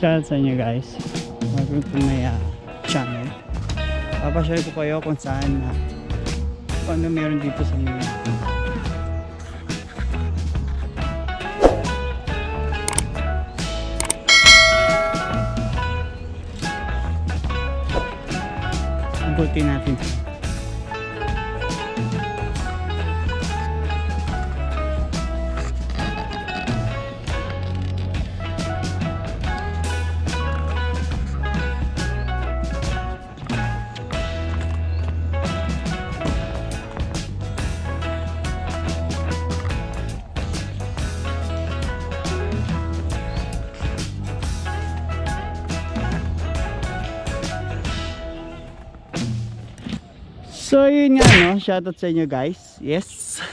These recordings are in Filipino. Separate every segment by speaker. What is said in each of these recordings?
Speaker 1: Shout out sa inyo guys. Welcome to my channel. Papashare ko kayo kung saan kung ano meron dito sa inyo. Abutin natin. So yun nga no, shoutout sa inyo guys. Yes.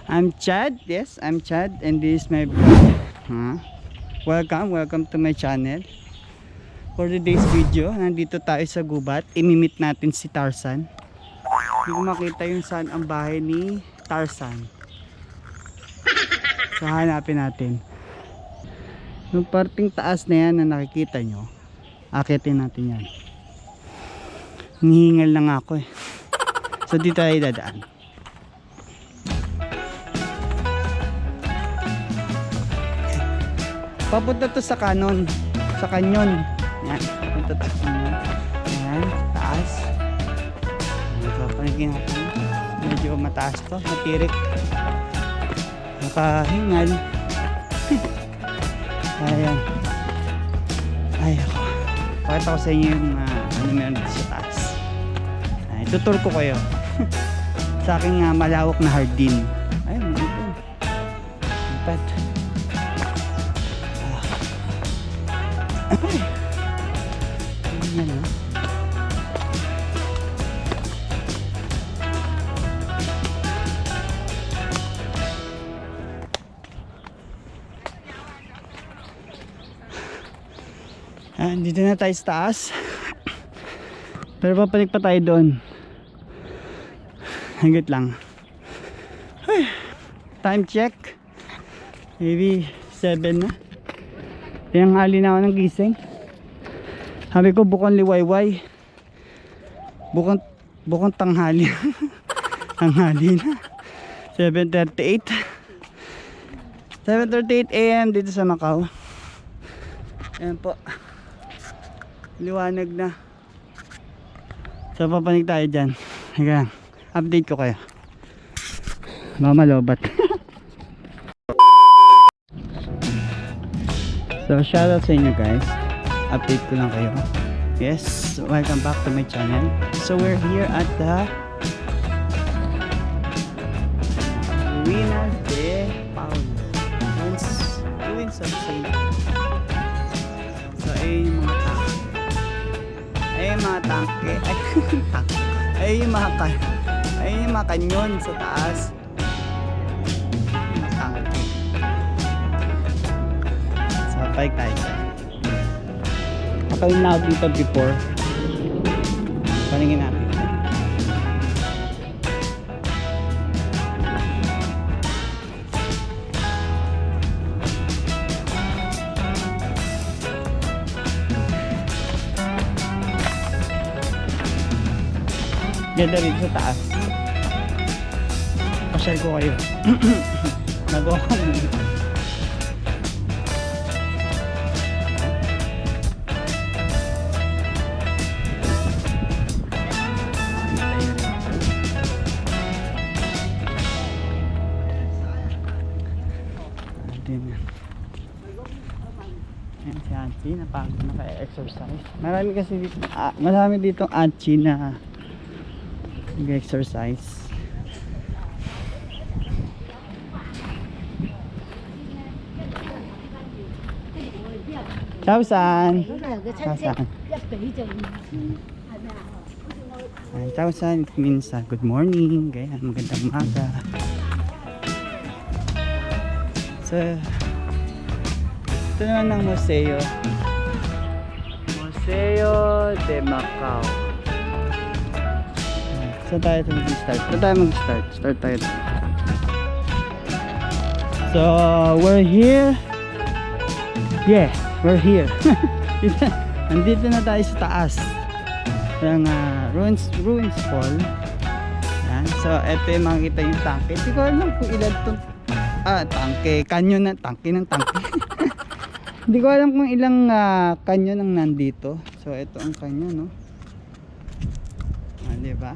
Speaker 1: I'm Chad. Yes, I'm Chad and this is my vlog. Welcome to my channel. For today's video, nandito tayo sa gubat. Imimit natin si Tarzan. Hindi ko makita yung saan ang bahay ni Tarzan. So hanapin natin. Yung parting taas na yan na nakikita nyo, akitin natin yan. Hinihingal lang ako eh. So dito tayo dadaan. Papunta to sa kanon. Sa kanyon. Yan. Papunta to sa kanyon. Yan. Taas. Ito. Panigin natin. Medyo mataas to. Matirik. Nakahingal. Ayan. Ay ako. Pakita ko sa inyo yung ano meron dito sa taas. Tutur ko kayo sa aking malawak na hardin. Ayun, dito. Lipat. Ay. Ayan na. Dito na tayo sa taas. Pero papalik pa tayo doon. Hanggat lang. Ay, time check. Maybe 7 na. Tinanghali na ako ng gising. Sabi ko bukang liwayway. Bukang tanghali. Tanghali na. 7:38. 7:38 AM dito sa Macau. Ayan po. Liwanag na. So papanig tayo dyan. Hanggang update ko kayo. Mamalobat. So shoutout sa inyo guys. Update ko lang kayo. Yes, welcome back to my channel. So we're here at the Ruinas de Paulo. Ruins of St. So ayun yung mga tangke. Ayun yung mga tangke. Ayun yung mga tangke. Ayun yung mga kanyon sa taas. So, bike tayo. Akayin na ako dito before. Paningin natin. Ganda rin sa taas. Share ko kayo. Nagawa ko muna. Ayan si Anchi, napagod na kaya-exercise. Marami kasi dito, marami ditong Anchi na nag-exercise. Ciao San. Ciao San. Ciao San, it means good morning. Kaya magandang umaga. So, ito naman ang museo. Museo de Macau. So tayo mag-start. Start tayo. So, we're here. Yeah. we're here. Nandito na tayo sa taas ng ruins fall. Yan. So eto yung makikita yung tangke. Hindi ko alam kung ilan itong tangke, canyon na tangke ng tangke. Hindi ko alam kung ilang canyon ang nandito. So ito ang canyon, no? Diba?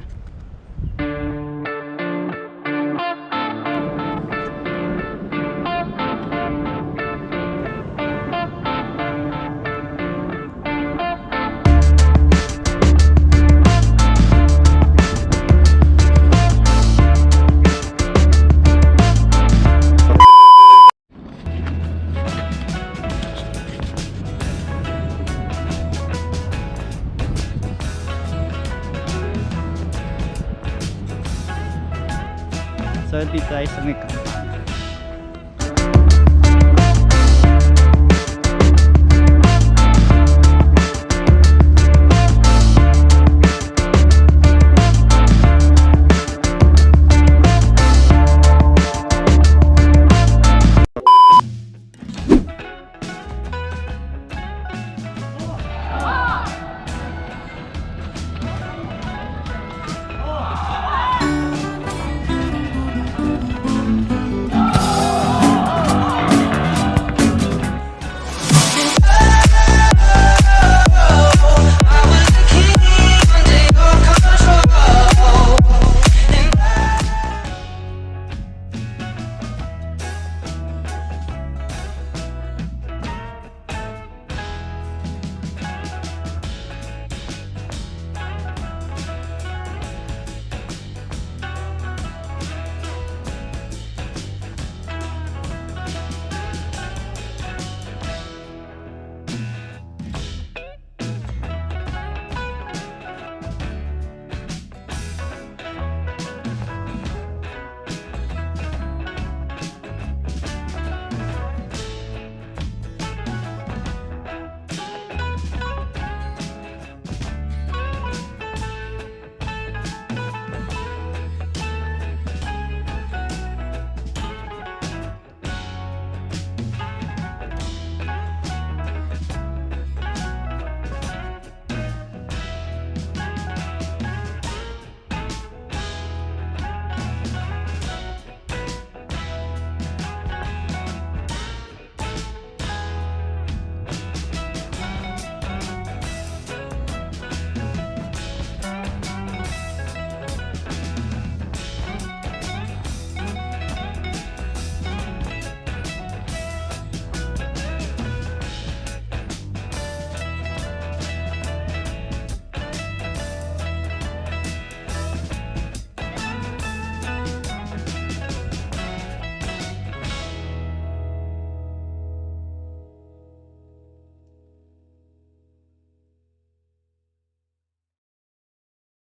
Speaker 1: So dito tayo sa may